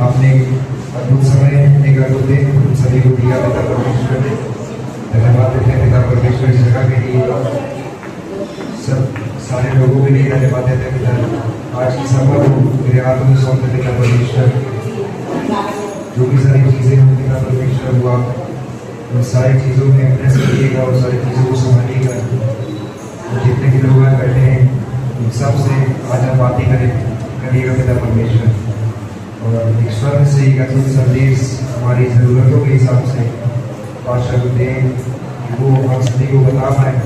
आपने अद्भुत समय, एक अद्भुत दिन हम सभी को दिया पिता परमेश्वर ने। धन्यवाद देते हैं पिता परमेश्वर इस जगह के लिए, सब सारे लोगों के लिए धन्यवाद देते हैं पिता। आज की सभा को मेरे हाथों में सौंपते पिता परमेश्वर, जो भी सारी चीज़ें हैं पिता परमेश्वर, वो आप उन सारी चीज़ों में अपने से रखिएगा और सारी चीज़ों को संभालिएगा। जितने भी लोग यहाँ बैठे हैं उन सब से आज आप बातें करिएगा पिता परमेश्वर, और ईश्वर से एक अद्भुत संदेश हमारी ज़रूरतों के हिसाब से पाशा को दें, वो हम सभी को बता पाएँ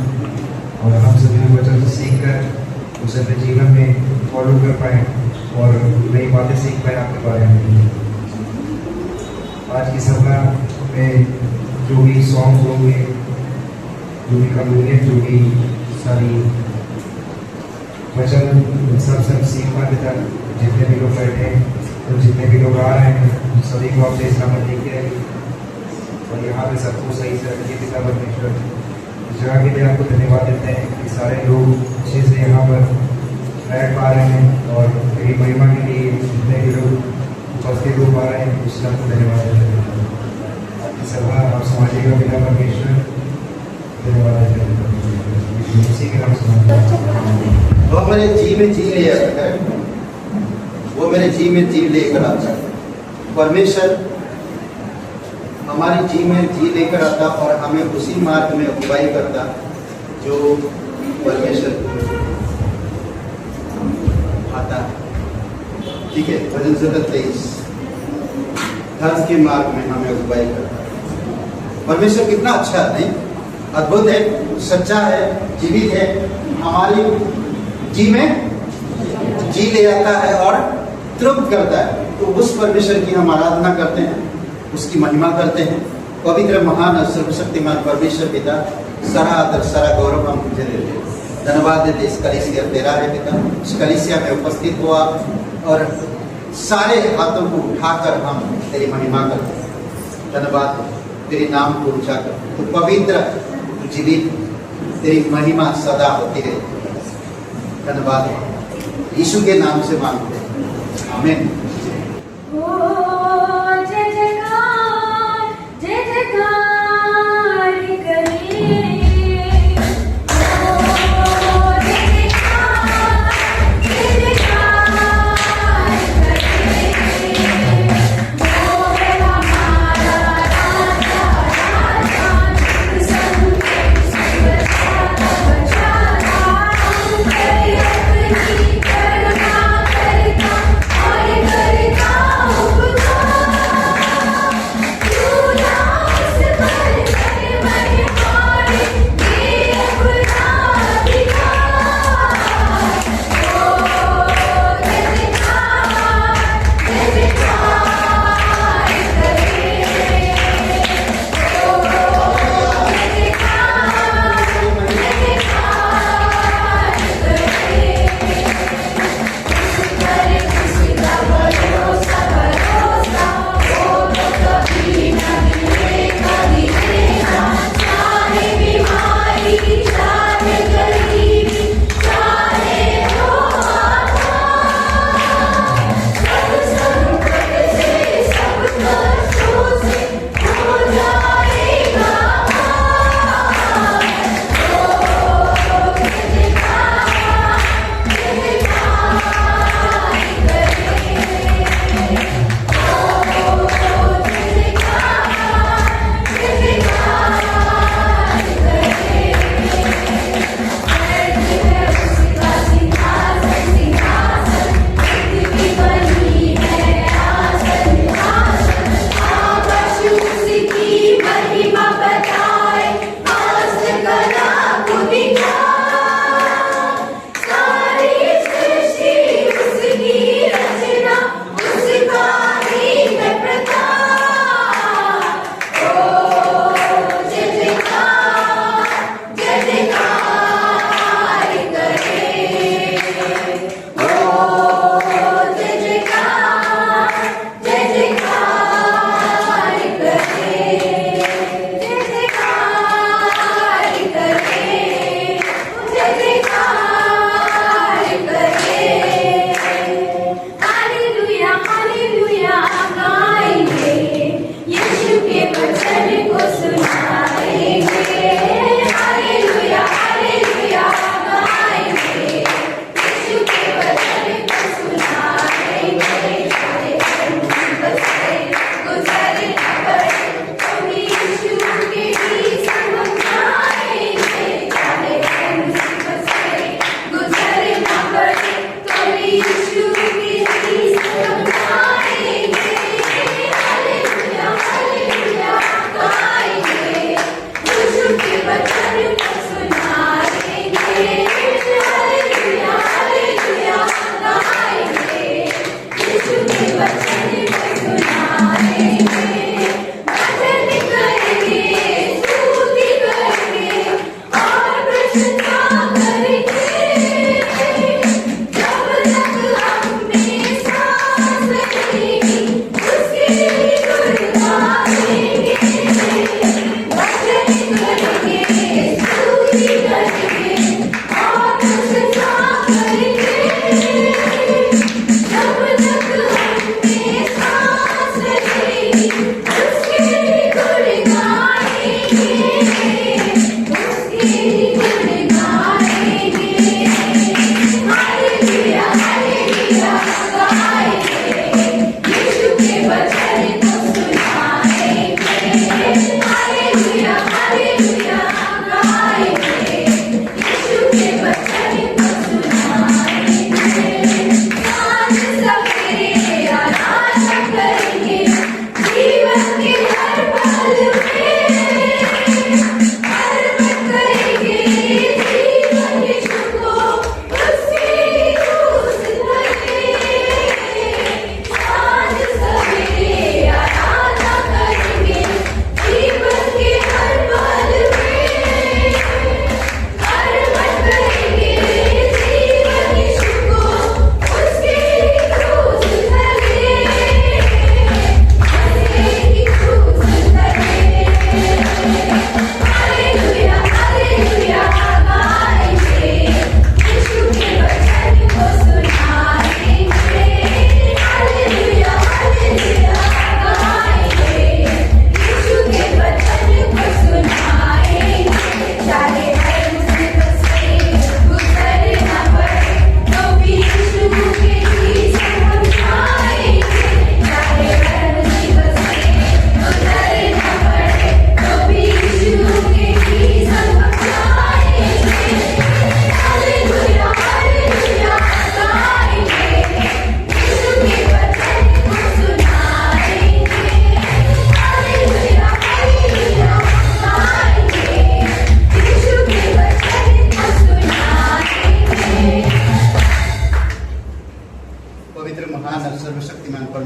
और हम सभी वचन से सीख कर उसे अपने जीवन में फॉलो कर पाएँ और नई बातें सीख पाएँ आपके बारे में। आज की सभा में जो भी सॉन्ग होंगे, जो भी कमजोरियाँ, जो भी सारी वचन सब सीख पाते तक जितने भी लोग बैठे हैं और जितने भी लोग आ रहे हैं सभी को अपने सलामत लेके आइए और यहाँ पे सबको सही से रखिए पिता परमेश्वर। इस जगह के लिए आपको धन्यवाद देते हैं कि सारे लोग अच्छे से यहाँ पर बैठ पा रहे हैं और मेरी महिमा के लिए जितने भी लोग उपस्थित हो पा रहे हैं उसका आपको धन्यवाद देते हैं। आपकी सभा आप समझिएगा पिता परमेश्वर, धन्यवाद देते हैं उसी के नाम से। वो मेरे जी में जी ले आता है, वो मेरे जी में जी लेकर आता है। परमेश्वर हमारी जी में जी लेकर आता और हमें उसी मार्ग में अगुवाई करता जो परमेश्वर आता है। ठीक है, भजन 23 धर्म के मार्ग में हमें अगुवाई करता। परमेश्वर कितना अच्छा है, नहीं? अद्भुत है, सच्चा है, जीवित है, हमारी जी में जी ले आता है और तृप्त करता है। तो उस परमेश्वर की हम आराधना करते हैं, उसकी महिमा करते हैं। पवित्र महान और सर्वशक्तिमान परमेश्वर पिता, सारा आदर सारा गौरव हम तुझे देते हैं। धन्यवाद देते इस कलीसिया तेरा है पिता, इस कलीसिया में उपस्थित हुआ और सारे हाथों को उठाकर हम तेरी महिमा करते हैं। धन्यवाद तेरे नाम को ऊंचा कर, तो पवित्र जीवित, तेरी महिमा सदा होती रहे। धन्यवाद यीशु के नाम से मांगते हैं, आमीन। Thank you.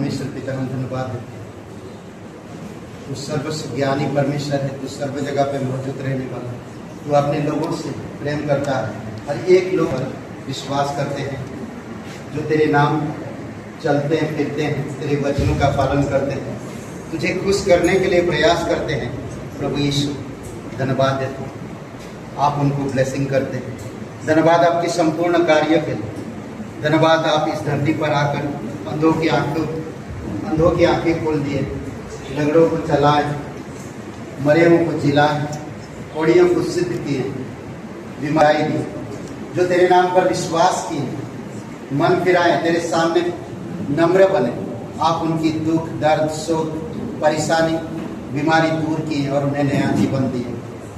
परमेश्वर पिता हम धन्यवाद देते हैं। तू सर्वस्व ज्ञानी परमेश्वर है, तू सर्व जगह पे मौजूद रहने वाला, तू अपने लोगों से प्रेम करता है। हर एक लोग पर विश्वास करते हैं, जो तेरे नाम चलते हैं, फिरते हैं, तेरे वचनों का पालन करते हैं, तुझे खुश करने के लिए प्रयास करते हैं। प्रभु यीशु धन्यवाद देते हैं, आप उनको ब्लेसिंग करते हैं। धन्यवाद आपके संपूर्ण कार्य के लिए। धन्यवाद आप इस धरती पर आकर अंधों की आंखें खोल दिए, लंगड़ों को चलाए, मरियमों को जिलाए, कोड़ियों को सिद्ध किए, बीमारी दी, जो तेरे नाम पर विश्वास किए, मन फिराए, तेरे सामने नम्र बने। आप उनकी दुख, दर्द, शोक, परेशानी, बीमारी दूर किए और उन्हें नया जीवन दिए।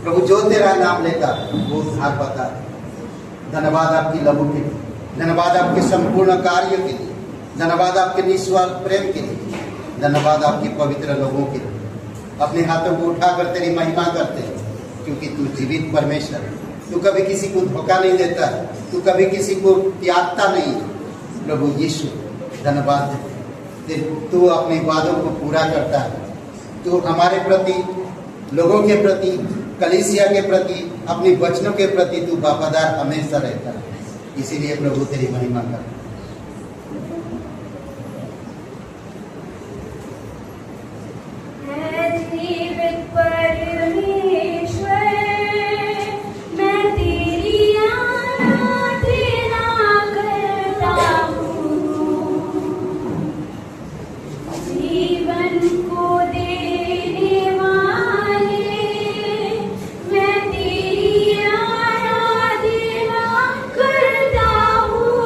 प्रभु जो तेरा नाम लेता वो उद्धार पाता है। धन्यवाद आपकी लहू के लिए, धन्यवाद आपके संपूर्ण कार्य के लिए, धन्यवाद आपके निस्वार्थ प्रेम के लिए, धन्यवाद आपके पवित्र लोगों के लिए। अपने हाथों को उठाकर तेरी महिमा करते हैं, क्योंकि तू जीवित परमेश्वर है। तू कभी किसी को धोखा नहीं देता है, तू कभी किसी को त्यागता नहीं है। प्रभु यीशु धन्यवाद देते, तू अपने वादों को पूरा करता है। तू हमारे प्रति, लोगों के प्रति, कलीसिया के प्रति, अपने वचनों के प्रति तू वफादार हमेशा रहता है। इसीलिए प्रभु तेरी महिमा कर। जीवित परमेश्वर, मैं तेरी आराधना करता हूँ। जीवन को देने वाले, मैं तेरी आराधना करता हूँ।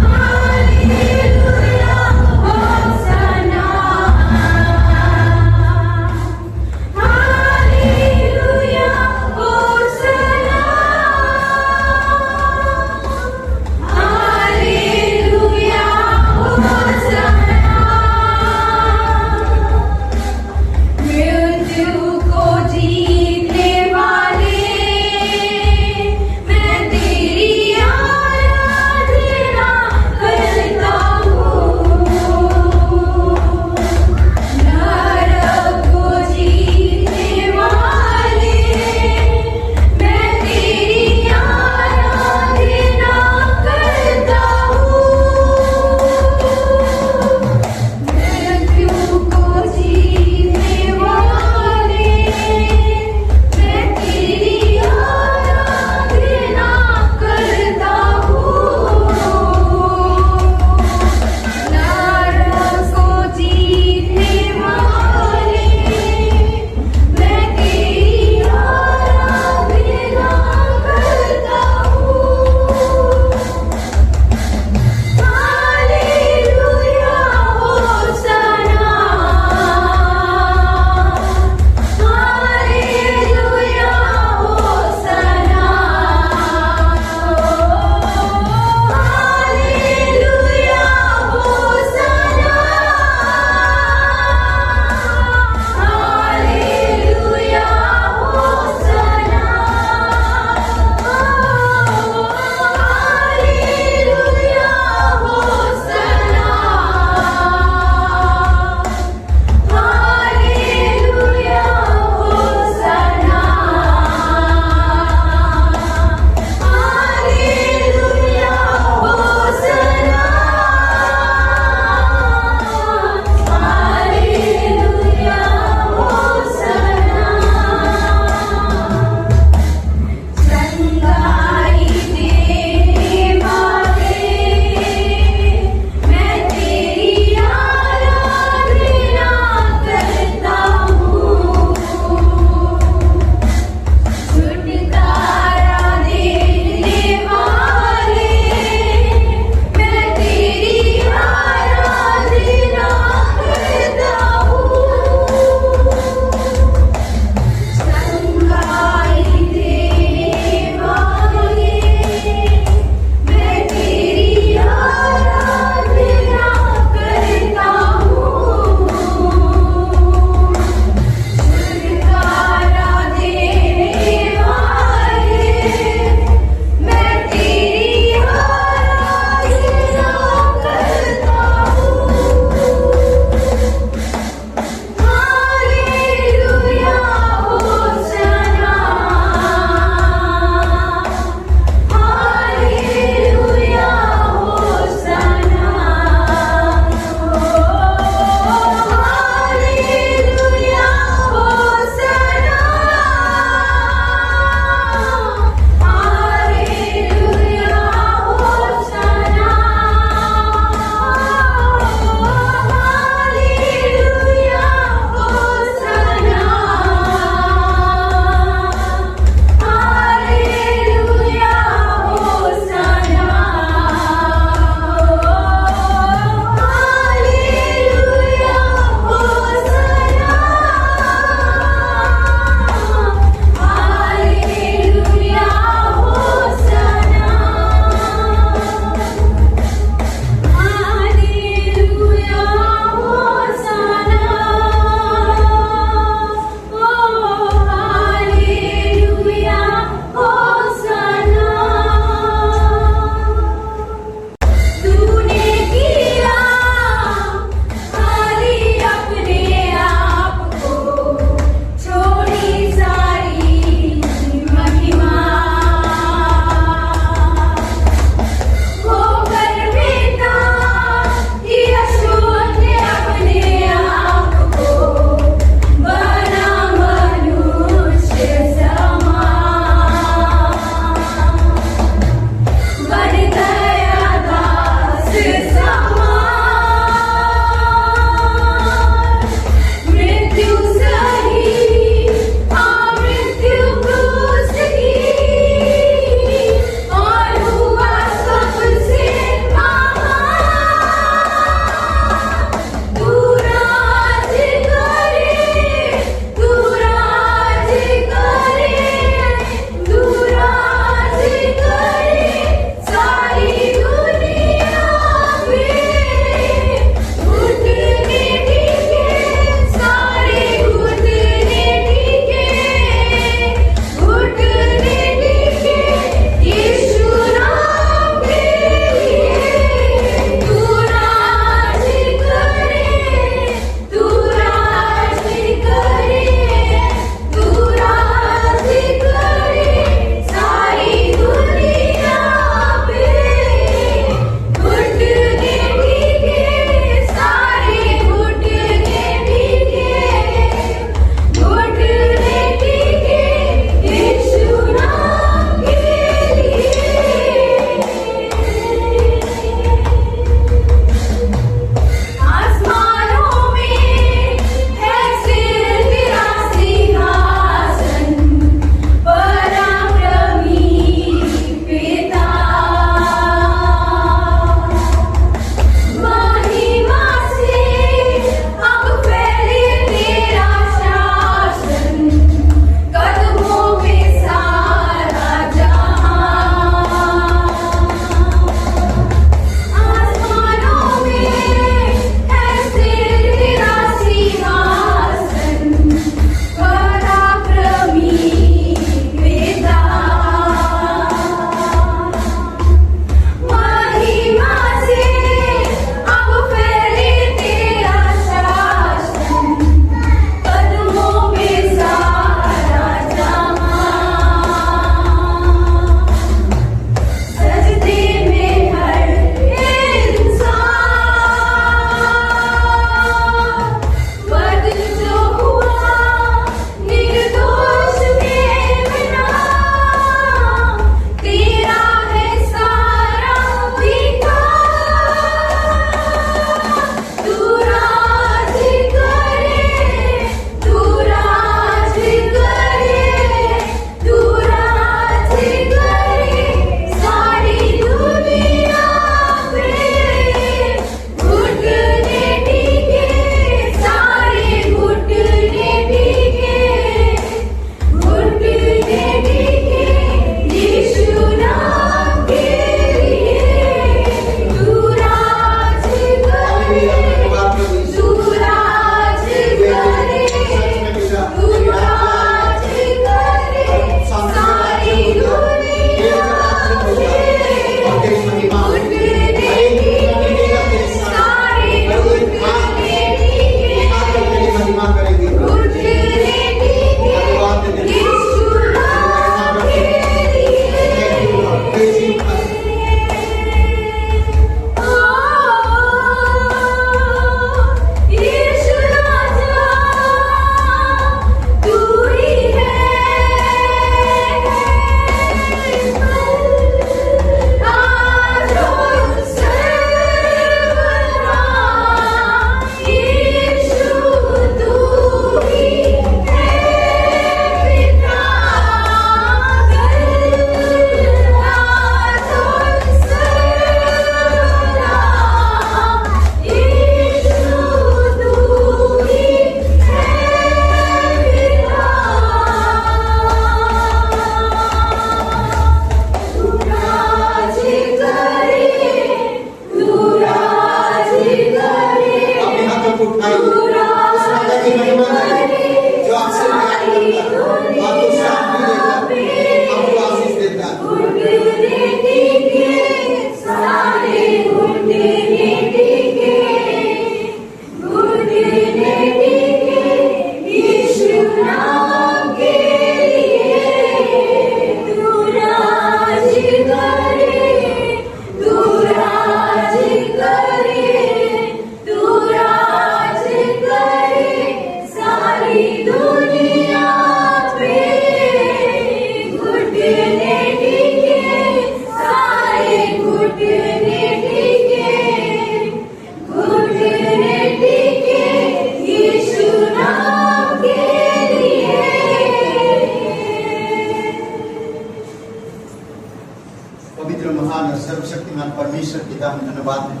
पिता हम धन्यवाद दें,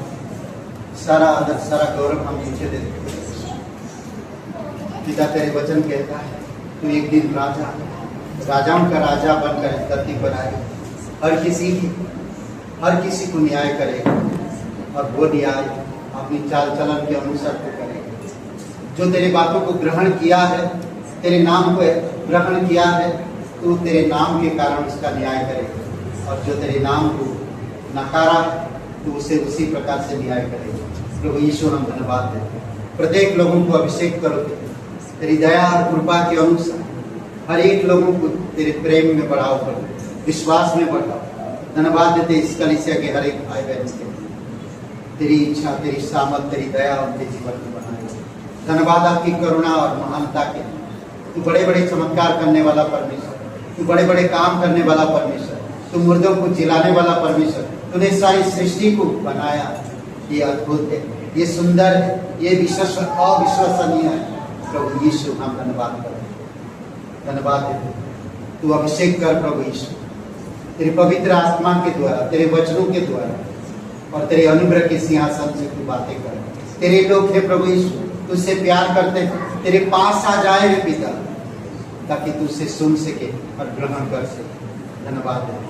सारा आदर सारा गौरव हम नीचे देते हैं। पिता तेरे वचन कहता है तू एक दिन राजाओं का राजा बनकर इस धरती पर आएगा, हर किसी को न्याय करेगा और वो न्याय अपनी चाल चलन के अनुसार को करेगा। जो तेरे बातों को ग्रहण किया है, तेरे नाम को ग्रहण किया है, तू तेरे नाम के कारण उसका न्याय करेगा, और जो तेरे नाम को नकारा है तो उसे उसी प्रकार से न्याय करेगा। प्रभु यीशु हम धन्यवाद देते हैं, प्रत्येक लोगों को अभिषेक करो तेरी दया और कृपा के अनुसार, हर एक लोगों को तेरे प्रेम में बढ़ाओ करो, विश्वास में बढ़ाओ। धन्यवाद देते इस कलीसिया के हर एक भाई बहन के, तेरी इच्छा तेरी सामर्थ तेरी दया उनके जीवन में बनाए। धन्यवाद आपकी करुणा और महानता के, तू बड़े बड़े चमत्कार करने वाला परमेश्वर, तू बड़े बड़े काम करने वाला परमेश्वर, तू मुर्दों को जिलाने वाला परमेश्वर, तूने सारी सृष्टि को बनाया। ये अद्भुत है, ये सुंदर है, ये अविश्वसनीय है। प्रभु यीशु हम धन्यवाद करते, धन्यवाद देते। तू अभिषेक कर प्रभु यीशु, तेरे पवित्र आत्मा के द्वारा, तेरे वचनों के द्वारा और तेरे अनुग्रह के सिंहासन से तू बातें कर। तेरे लोग है प्रभु यीशु, तुझसे प्यार करते हैं, तेरे पास आ जाए वे पिता, ताकि तू उसे सुन सके और ग्रहण कर सके। धन्यवाद देते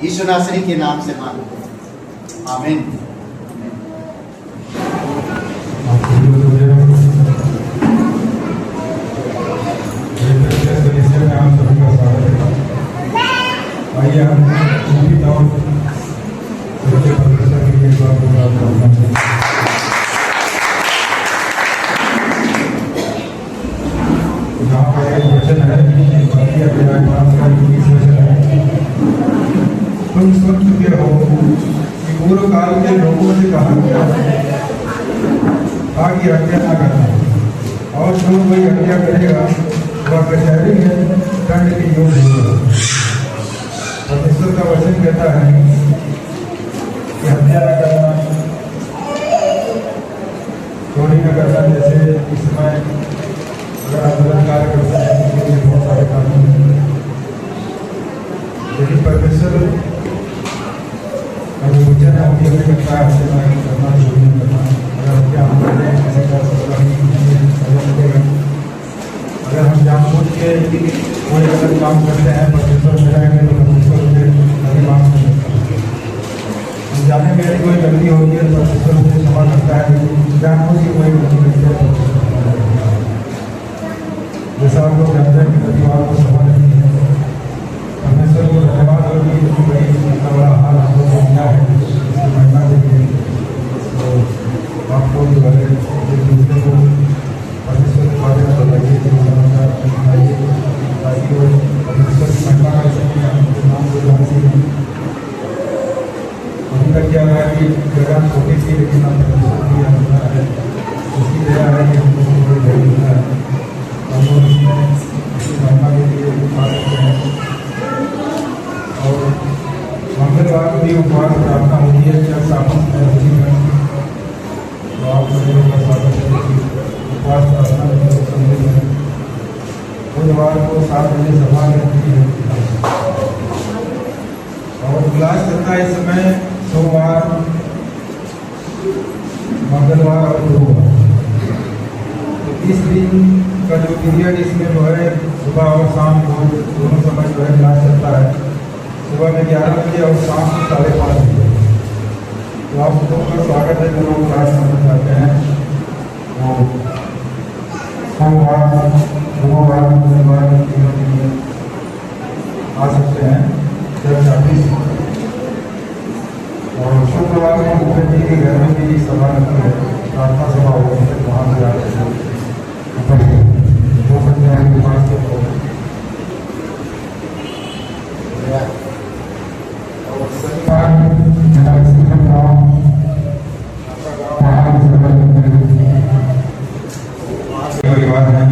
यीशु नासरी के नाम से मांगते हैं, आमीन। आइए हम संगीत और नृत्य प्रदर्शन के लिए यहाँ पर एक वचन है, तुम सुन चुके हो कि पूर्व काल के लोगों से कहा गया था कि हत्या न करना, और जो कोई हत्या करेगा वह कचहरी में दंड के योग्य होगा। परमेश्वर का वचन कहता है कि हत्या न करना, चोरी न करना, जैसे इस समय अगर आप कार्य करते हैं तो ये बहुत सारे कानून हैं, लेकिन परमेश्वर का जो वचन है वो ये कहता है हत्या न करना, चोरी न करना। अगर हत्या हम करें ऐसे कर सकता है, अगर हम जानबूझ के कोई अगर काम करते हैं परमेश्वर मिलाएंगे तो परमेश्वर से कभी माफ नहीं करता। हम जाने में कोई गलती होती है तो परमेश्वर से क्षमा करता है, लेकिन जानबूझ के कोई गलती नहीं है। जैसा आप लोग जानते हैं कि परिवार को क्षमा नहीं है, परमेश्वर को धन्यवाद और भी बड़ी इतना बड़ा हाल हम लोग को मिला है, इसकी महिमा देखिए। तो आपको जो है एक दूसरे को परमेश्वर के बारे में बताइए, ताकि वो परमेश्वर की महिमा कर सकें, उनके नाम को जान सकें। अभी तक क्या है कि जगह छोटी थी, लेकिन अब परमेश्वर की अनुग्रह है, उसकी दया है कि हमको कोई घर मिला है, हम लोग इसमें उसकी महिमा के लिए आ सकते हैं। और मंगलवार को भी उपवास प्रार्थना होती है, जब सामने में तो आप सभी लोग का स्वागत है। उपवास प्रार्थना में बुधवार को 7 बजे सभा रहती है और क्लास चलता है इस समय सोमवार, मंगलवार और गुरुवार। तो इस दिन का जो पीरियड इसमें जो है सुबह और शाम को दोनों समय जो है क्लास चलता है, सुबह में 11 बजे और शाम को 5:30 बजे। तो आप लोगों का स्वागत है जो लोग क्लास करना चाहते हैं, वो सोमवार, गुरुवार, मंगलवार आ सकते हैं 40। और शुक्रवार को मुख्य जी के घर में भी सभा लगती है, प्रार्थना सभा होती है, वहाँ से आते हैं हो सकते हैं के पास से। और शनिवार परिवार है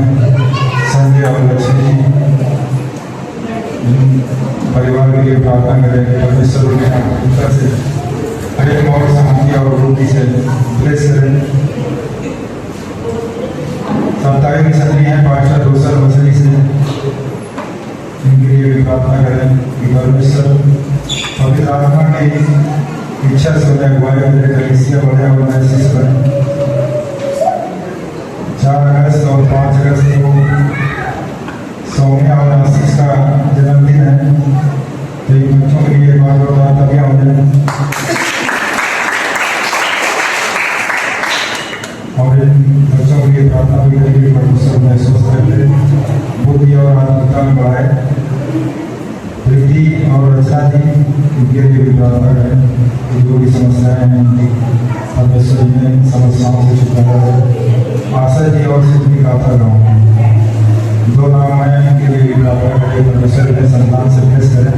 संजय और लक्ष्मी परिवार के लिए प्रार्थना करेंगे। परमेश्वर उन्हें अनुकूलता से प्रेम और शांति और रोटी से ब्लेस करें। सप्ताह की छतरी है पाठशाला दूसरा मछली से, इनके लिए भी प्रार्थना करें कि परमेश्वर पवित्र आत्मा के इच्छा से उन्हें अगुवाई मेरे कलीसिया बढ़िया बनाए शीश पर 4 अगस्त और 5 अगस्त को सौम्या और आशीष का जन्मदिन है। तो इन बच्चों के लिए बार बार तालियां हो जाए और इन बच्चों के लिए प्रार्थना भी करेंगे परमेश्वर में स्वस्थ रखे, बुद्धि और आत्मिकता में बढ़ाए। वृद्धि और रक्षा दी, इनके लिए भी प्रार्थना करें। जो भी समस्याएं हैं उनकी परमेश्वर में समस्याओं से छुटकारा दे। आशा जी और सिद्ध भी गाता गाँव 2 नाम है, इनके लिए भी प्रार्थना करें परमेश्वर में संतान से भेज करें।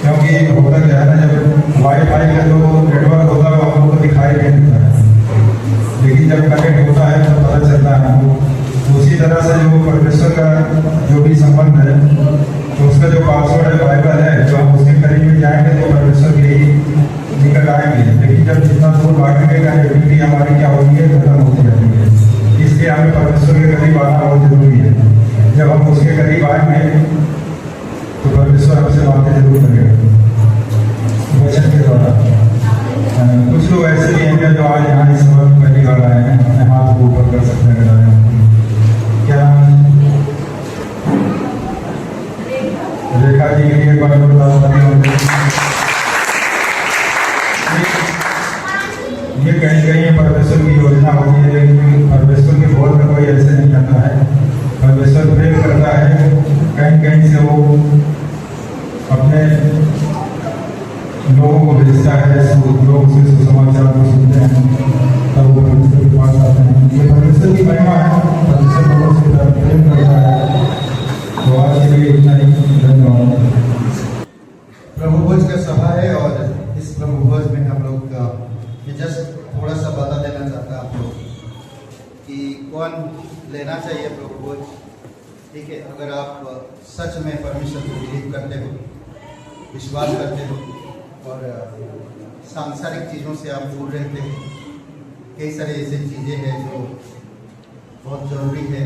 क्योंकि होता क्या है ना, जब वाईफाई का जो नेटवर्क होता है वो हम लोग को दिखाई नहीं देता है, लेकिन जब कनेक्ट होता है तो पता चलता है हमको। उसी तरह से जो परमेश्वर का जो भी संबंध है, तो उसका जो पासवर्ड है बाइबल है, जो हम उसके करीब में जाएंगे तो परमेश्वर के ही निकट आएंगे। लेकिन जब जितना दूर भागेंगे कनेक्टिविटी हमारी क्या होती है, खत्म होती रहती है। इसलिए हमें परमेश्वर के करीब आना बहुत जरूरी है। जब हम उसके करीब आएंगे तो परमेश्वर हमसे बातें जरूर करेगा वचन के द्वारा। कुछ लोग ऐसे भी हैं जो आज यहाँ इस वक्त पहली बार आए हैं, अपने हाथ को ऊपर कर सकते हैं। क्या रेखा जी के लिए बार ये कहीं कहीं परमेश्वर की योजना होती है, लेकिन परमेश्वर के बोल में कोई ऐसे नहीं करता है। परमेश्वर प्रेम करता है, कहीं कहीं से वो अपने लोगों को भेजता है, लोग उसके सुसमाचार को सुनते हैं, तब वो परमेश्वर के पास आते हैं। ये परमेश्वर की महिमा है, परमेश्वर लोगों से प्रेम करता है। तो आज के लिए इतना ही, धन्यवाद। प्रभु भोज का सभा है और इस प्रभु भोज में हम लोग जस्ट थोड़ा सा बता देना चाहता आप लोग कि कौन लेना चाहिए प्रभु भोज। ठीक है, अगर आप सच में परमेश्वर को बिलीव करते हो, विश्वास करते हो और सांसारिक चीज़ों से आप दूर रहते हो, कई सारी ऐसी चीज़ें हैं जो बहुत ज़रूरी है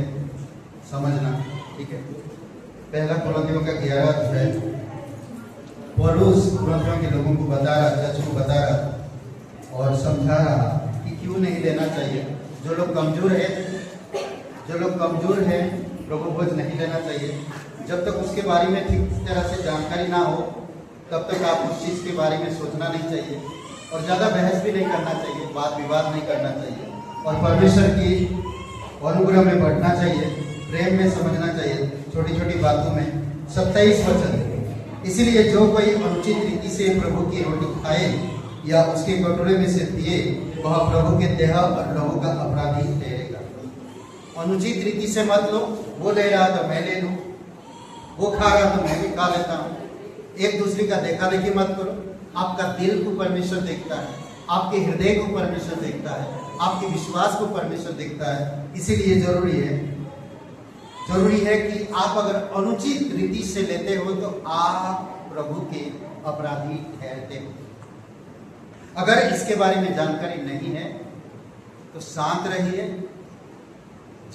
समझना। ठीक है, पहला कुरिन्थियों का 11 अध्याय पौलुस कुरिन्थियों के लोगों को बता रहा, चर्च को बता रहा और समझा रहा कि क्यों नहीं लेना चाहिए। जो लोग कमज़ोर हैं प्रभु भोज नहीं लेना चाहिए। जब तक उसके बारे में ठीक तरह से जानकारी ना हो तब तक आप उस चीज़ के बारे में सोचना नहीं चाहिए और ज़्यादा बहस भी नहीं करना चाहिए, वाद विवाद नहीं करना चाहिए और परमेश्वर की अनुग्रह में बढ़ना चाहिए, प्रेम में समझना चाहिए, छोटी छोटी बातों में। 27 वचन, इसीलिए जो कोई अनुचित रीति से प्रभु की रोटी खाए या उसके कटोरे में से पिए वह प्रभु के देह और लोगों का अपराधी ठहरेगा। अनुचित रीति से मत लो, वो ले रहा तो मैं ले लूँ, वो खा रहा तो मैं भी खा लेता हूँ। एक दूसरे का देखा देखी मत करो। आपका दिल को परमेश्वर देखता है, आपके हृदय को परमेश्वर देखता है, आपके विश्वास को परमेश्वर देखता है। इसीलिए जरूरी है कि आप अगर अनुचित रीति से लेते हो तो आप प्रभु के अपराधी ठहरते हो। अगर इसके बारे में जानकारी नहीं है तो शांत रहिए,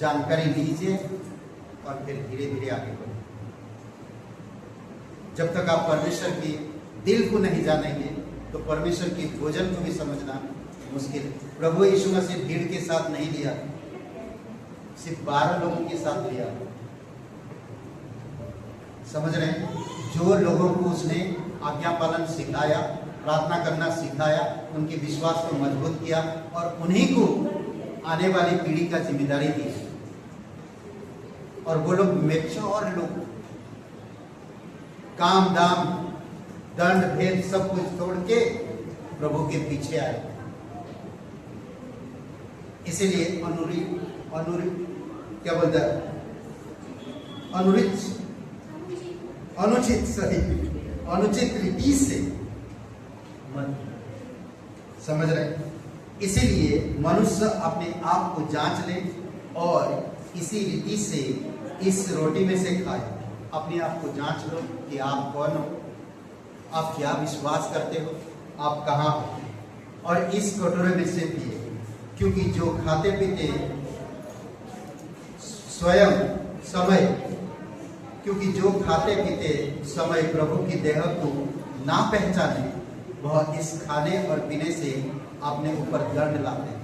जानकारी लीजिए और फिर धीरे धीरे आगे बढ़िए। जब तक आप परमेश्वर की दिल को नहीं जानेंगे तो परमेश्वर की भोजन को भी समझना मुश्किल है। प्रभु यीशु मसीह भीड़ के साथ नहीं लिया, सिर्फ 12 लोगों के साथ लिया। समझ रहे हैं? जो लोगों को उसने आज्ञा पालन सिखाया, प्रार्थना करना सिखाया, उनके विश्वास को मजबूत किया और उन्हीं को आने वाली पीढ़ी का जिम्मेदारी दी। और वो लोग मैच्योर लोग, काम दाम दंड भेद सब कुछ छोड़ के प्रभु के पीछे आए। इसीलिए क्या बोलता है, अनुचित रीति से समझ रहे। इसीलिए मनुष्य अपने आप को जांच ले और इसी रीति से इस रोटी में से खाए। अपने आप को जांच लो कि आप कौन हो, आप क्या विश्वास करते हो, आप कहाँ हो, और इस कटोरे में से पिए। क्योंकि जो खाते पीते समय प्रभु की देह को ना पहचाने वह इस खाने और पीने से अपने ऊपर दंड लाते हैं।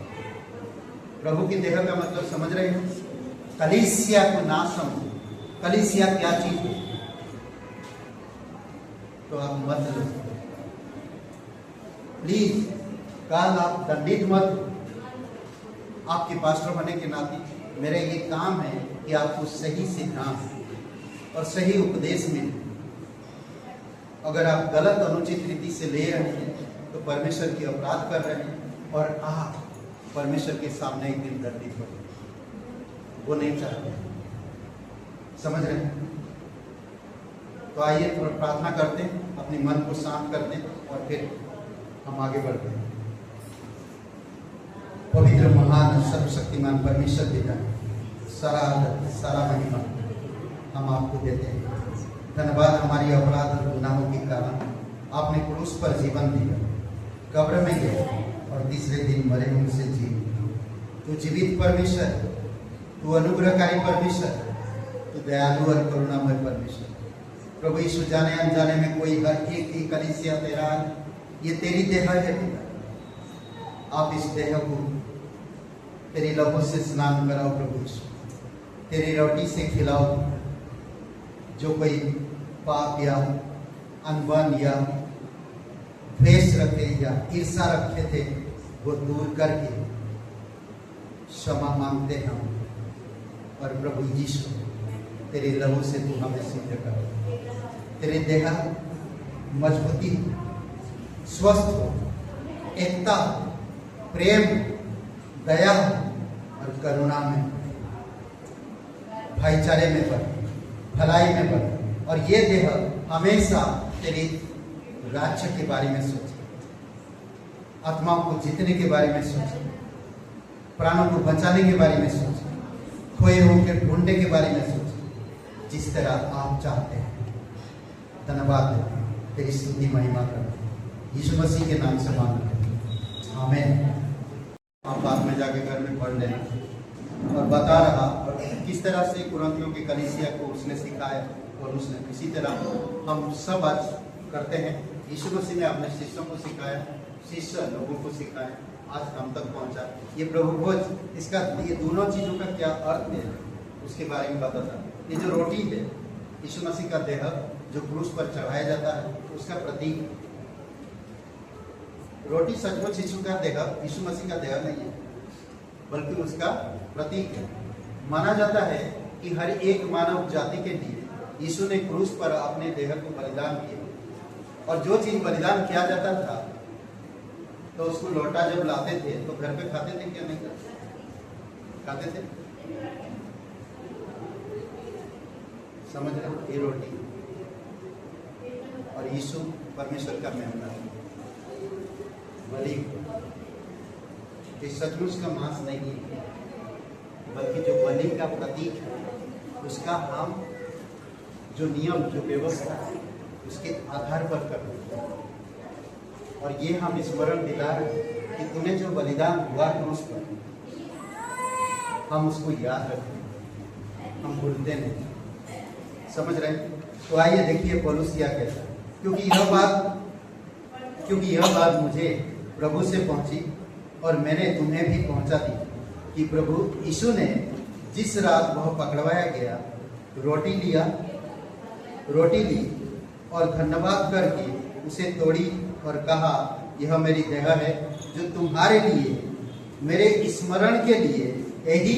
प्रभु की देह का मतलब समझ रहे हैं? कलीसिया को ना समझो। कलीसिया क्या चीज है तो आप मत लो प्लीज। कल आप दंडित मत हो। आपके पास्टर होने के नाते मेरा ये काम है कि आपको सही सिद्धांत और सही उपदेश मिले। अगर आप गलत अनुचित रीति से ले रहे हैं तो परमेश्वर की अपराध कर रहे हैं और आप परमेश्वर के सामने एक दिन दंडित हो। वो नहीं चाहते। समझ रहे हैं? तो आइए थोड़ा प्रार्थना करते हैं, अपने मन को शांत करते हैं और फिर हम आगे बढ़ते हैं। पवित्र महान सर्वशक्तिमान परमेश्वर पिता, सारा आदर सारा महिमा हम आपको देते हैं। धन्यवाद, हमारी अपराध और गुनाहों के कारण आपने क्रूस पर जीवन दिया, कब्र में गए और तीसरे दिन मरे उनसे जी। तू जीवित परमेश्वर, तू अनुग्रहकारी परमेश्वर, तू दयालु और करुणामय परमेश्वर। प्रभु यीशु, जाने अनजाने में कोई हर एक ही कलीसिया तेरा, ये तेरी देह है पिता। आप इस देह को तेरी लहू से स्नान कराओ प्रभु यीशु, तेरी रोटी से खिलाओ। जो कोई पाप या अनबन या द्वेष रखे या ईर्षा रखे थे वो दूर करके क्षमा मांगते हैं। और प्रभु यीशु, तेरे लहू से तू हमें सिद्ध कर, तेरे देह मजबूती, स्वस्थ हो, एकता, प्रेम, दया और करुणा में, भाईचारे में बढ़, भलाई में बढ़। और ये देह हमेशा तेरे राज्य के बारे में सोचे, आत्माओं को जीतने के बारे में सोचे, प्राणों को बचाने के बारे में सोचे, खोए होकर ढूंढने के बारे में सोचे, जिस तरह आप चाहते हैं। धन्यवाद, तेरी स्तुति महिमा कर यीशु मसीह के नाम से मांगते हैं, आमीन। आप बाद में जाके घर में पढ़ लेना। और बता रहा किस तरह से कुरिन्थियों की कलीसिया को उसने सिखाया और उसने इसी तरह हम सब आज करते हैं। यीशु मसीह ने अपने शिष्यों को सिखाया, शिष्य लोगों को सिखाया, आज हम तक पहुंचा। ये प्रभु भोज, इसका ये दोनों चीजों का क्या अर्थ है उसके बारे में बताता। ये जो रोटी है यीशु मसीह का देह जो क्रूस पर चढ़ाया जाता है उसका प्रतीक। रोटी सचमुच यीशु का देह, यीशु मसीह का देह नहीं है बल्कि उसका प्रतीक है। माना जाता है कि हर एक मानव जाति के लिए यीशु ने क्रूस पर अपने देह को बलिदान किया। और जो चीज बलिदान किया जाता था तो उसको लौटा जब लाते थे तो घर पे खाते थे क्या? नहीं खाते थे। समझ रहे? ये रोटी और यीशु परमेश्वर का मेमना बलि, ये सचमुच का मांस नहीं है बल्कि जो बलि का प्रतीक है उसका हम जो नियम, जो व्यवस्था उसके आधार पर करते हैं। और ये हम स्मरण दिला रहे हैं कि तूने जो बलिदान हुआ क्रूस पर, हम उसको याद रखें, हम भूलते नहीं। समझ रहे? तो आइए देखिए पौलुस क्या कहता है। क्योंकि यह बात मुझे प्रभु से पहुंची और मैंने तुम्हें भी पहुंचा दी कि प्रभु यीशु ने जिस रात वह पकड़वाया गया रोटी ली और धन्यवाद करके उसे तोड़ी और कहा, यह मेरी देह है जो तुम्हारे लिए, मेरे स्मरण के लिए यही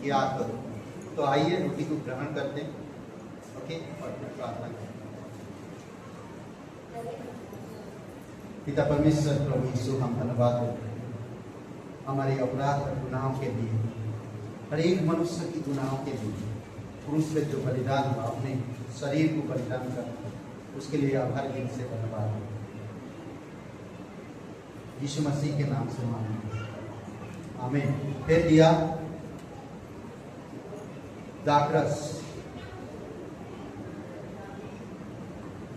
याद करो। तो आइए रोटी को ग्रहण करते हैं, ओके, और प्रार्थना करें। पिता परमेश्वर, प्रभु यीशु, हम धन्यवाद देते हैं हमारे अपराध और गुनाहों के लिए, हर एक मनुष्य की गुनाहों के लिए क्रूस पे जो बलिदान हुआ, अपने शरीर को बलिदान कर, उसके लिए आभार दिल से धन्यवाद। यीशु मसीह के नाम से मांगते, आमीन। फिर दिया दाखरस,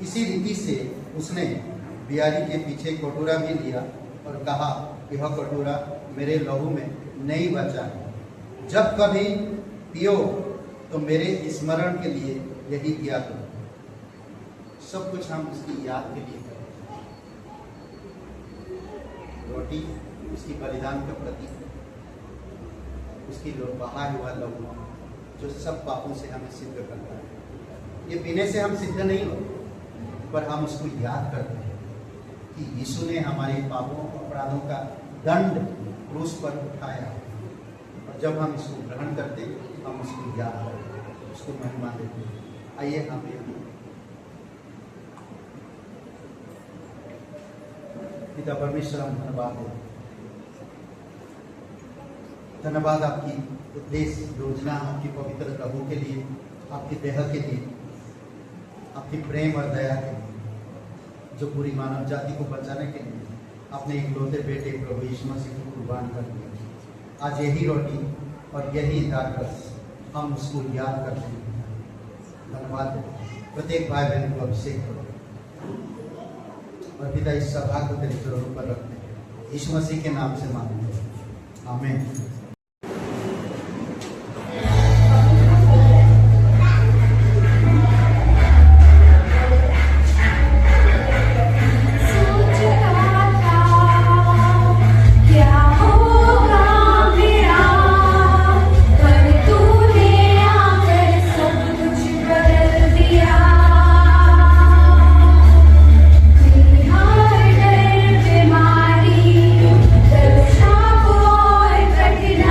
इसी रीति से उसने बियारी के पीछे कटोरा भी लिया और कहा, यह कटोरा मेरे लहू में नहीं बचा है, जब कभी पियो तो मेरे स्मरण के लिए यही किया करो। सब कुछ हम उसकी याद के लिए करें। रोटी उसकी बलिदान का प्रतीक, उसकी बहा हुआ लहू जो सब पापों से हमें सिद्ध करता है। ये पीने से हम सिद्ध नहीं होते, पर हम उसको याद करते हैं कि यीशु ने हमारे पापों अपराधों का दंड क्रूस पर उठाया। और जब हम इसको ग्रहण करते हैं, हम उसको याद करते हैं, उसको महिमा देते हैं। आइए हम पिता परमेश्वर, हम धन्यवाद देते हैं। धन्यवाद आपकी उद्देश्य योजना, आपकी पवित्र प्रभु के लिए, आपकी देह के लिए, आपकी प्रेम और दया के लिए, जो पूरी मानव जाति को बचाने के लिए अपने इकलौते बेटे प्रभु यीशु मसीह को कुर्बान कर दिया। आज यही रोटी और यही दाखरस हम उसको याद करते हैं। धन्यवाद। प्रत्येक भाई बहन को अभिषेक करो और पिता इस सभा को तेरे चरणों पर रखते हैं, यीशु मसीह के नाम से मांगते हैं, आमीन। बीमारी, दर्द, और कठिन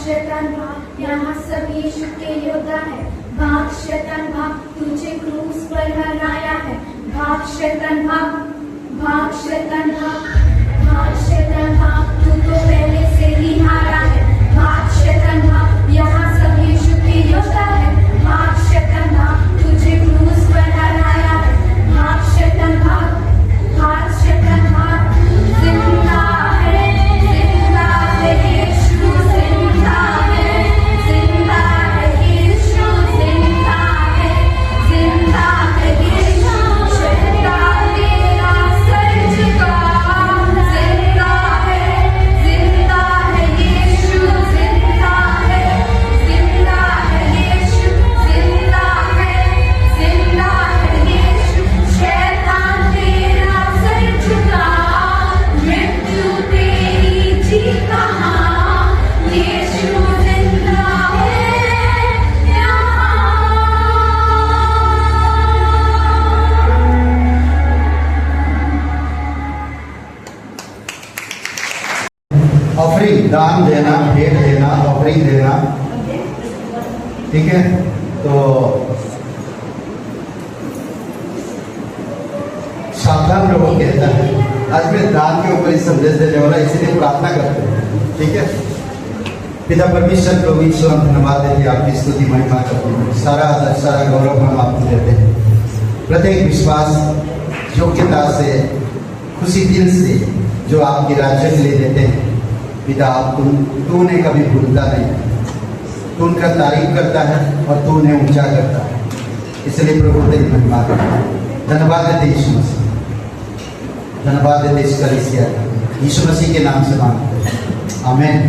शैतान भाग, यहाँ सब यीशु के योद्धा है। भाग शैतान भाग, तुझे क्रूस पर हराया है। भाग शैतान भाग, भाग शैतान भाग, भाग शैतान भाग, तू तो पहले से ही हारा है। भाग शैतान भाग, यहाँ सब यीशु के योद्धा है। भाग शैतान भाग, तुझे क्रूस पर हराया है। भाग शैतान भाग, भाग शैतान भाग, जिंदा है यीशु, जिंदा है यीशु, जिंदा है यीशु, शैतान तेरा सर झुका, जिंदा है यीशु, जिंदा है यीशु, जिंदा है यीशु, शैतान तेरा सर झुका, मृत्यु तेरी जीत कहाँ, यीशु जिंदा है यहाँ। ऑफरिंग, दान देना, भेंट देना, ऑफरिंग देना, ठीक है। तो सावधान रहो कहता है। आज मैं दान के ऊपर ही संदेश देने वाला, इसीलिए प्रार्थना करते हैं, ठीक है। पिता परमेश्वर प्रभु ईश्वर, हम धन्यवाद देते हैं, आपकी स्तुति महिमा करते हैं। सारा आदर, सारा गौरव हम आपको देते हैं। प्रत्येक विश्वास योग्यता से, खुशी दिल से जो आपके राज्य के लिए देते हैं पिता, आप तू उन्हें कभी भूलता नहीं, तू उनका तारीफ करता है और तू उन्हें ऊंचा करता है। इसलिए प्रभु तेरी महिमा करता है। धन्यवाद देते यीशु मसीह, धन्यवाद देते इस कलीसिया का, यीशु मसीह के नाम से मांगते हैं, आमीन।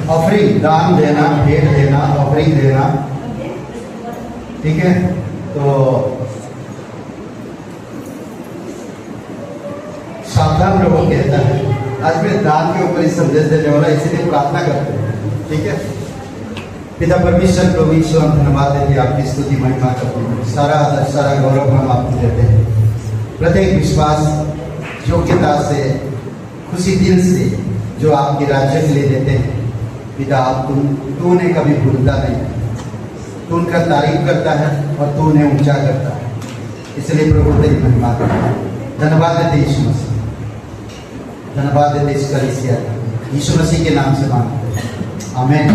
ऑफरिंग, दान देना, भेंट देना, ऑफरिंग देना, ठीक है। तो सावधान लोगों कहता है। आज मैं दान के ऊपर ही संदेश देने वाला, इसीलिए प्रार्थना करते हैं, ठीक है। पिता परमेश्वर प्रभु ईश्वर, हम धन्यवाद देते हैं, आपकी स्तुति महिमा करते हैं। सारा आदर, सारा गौरव हम आपको देते हैं। प्रत्येक विश्वास योग्यता से, खुशी दिल से जो आपके राज्य के लिए देते हैं पिता, आप तू उन्हें कभी भूलता नहीं, तू उनका तारीफ करता है और तू उन्हें ऊंचा करता है। इसलिए प्रभु तेरी महिमा करता है। धन्यवाद देते यीशु मसीह, धन्यवाद देते इस कलीसिया का, यीशु मसीह के नाम से मांगते हैं, आमीन।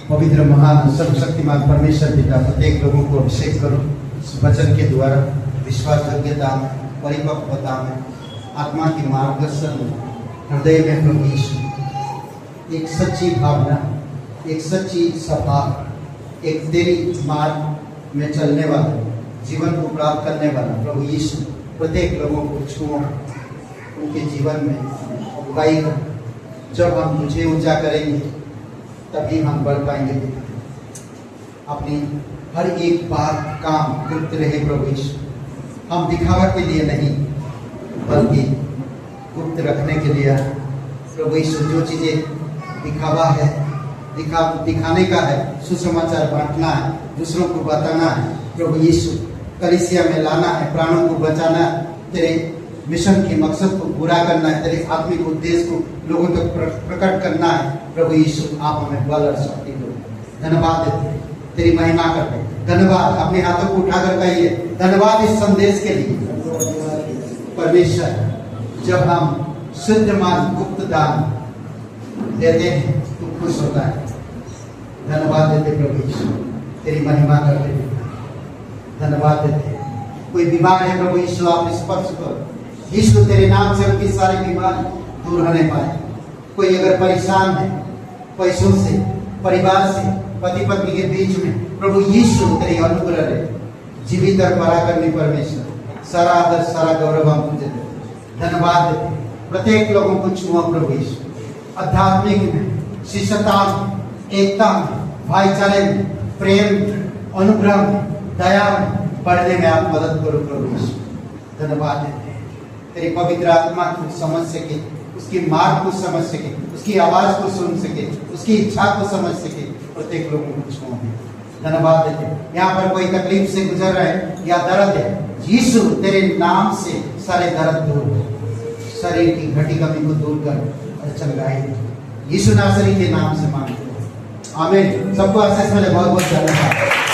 पवित्र महान सर्वशक्तिमान परमेश्वर पिता प्रत्येक लोगों को अभिषेक करो इस वचन के द्वारा विश्वास योग्यता में, परिपक्वता में, आत्मा की मार्गदर्शन में, हृदय में प्रभु यीशु एक सच्ची भावना, एक सच्ची सभा, एक तेरी मार्ग में चलने वाला, जीवन को प्राप्त करने वाला प्रभु यीशु प्रत्येक लोगों को छुओ, उनके जीवन में अगुवाई करो। जब हम तुझे ऊंचा करेंगे तभी हम बढ़ पाएंगे। अपनी हर एक बात काम गुप्त रहे प्रभु यीशु, हम दिखावा के लिए नहीं बल्कि गुप्त रखने के लिए प्रभु यीशु। जो चीजें दिखावा है, दिखाने का है, सुसमाचार बांटना है, दूसरों को बताना है प्रभु यीशु, कलीसिया में लाना है, प्राणों को बचाना है, तेरे मिशन के मकसद को पूरा करना है, तेरे आत्मिक उद्देश्य को लोगों तक प्रकट करना है प्रभु यीशु। आप हमें बल और शक्ति दो। धन्यवाद देते, तेरी महिमा करते, धन्यवाद। अपने हाथों को उठाकर कहिए धन्यवाद इस संदेश के लिए। परमेश्वर, जब हम शुद्ध मान गुप्त दान देते हैं तो खुश होता है। धन्यवाद देते प्रभु यीशु, तेरी महिमा करते, धन्यवाद देते। कोई बीमार है प्रभु यीशु, आप स्पर्श करो यीशु, तेरे नाम से उनकी सारी बीमारी दूर होने पाए। कोई अगर परेशान है पैसों से, परिवार से, पति पत्नी के बीच में, प्रभु यीशु तेरी अनुग्रह रहे, जीवित और पराक्रमी परमेश्वर, सारा आदर सारा गौरव हम तुझे देते, धन्यवाद देते। प्रत्येक लोगों को छुओ प्रभु यीशु, आध्यात्मिक में, शिष्यता में, एकता में, भाईचारे में, प्रेम में, अनुग्रह में, दया में बढ़ने में आप मदद करो प्रभु यीशु। धन्यवाद देते हैं, तेरी पवित्र आत्मा को समझ सके, उसकी मार्ग को समझ सके, उसकी आवाज को सुन सके, उसकी इच्छा को समझ सके, प्रत्येक लोगों को छुओ। धन्यवाद देते हैं। यहाँ पर कोई तकलीफ से गुजर रहे हैं या दर्द है, यीशु तेरे नाम से सारे दर्द दूर हो, शरीर की घटी कमी को दूर कर और चंगाई यीशु नासरी के नाम से मांगते हैं, आमीन। सबको आशीष मिले, बहुत बहुत धन्यवाद।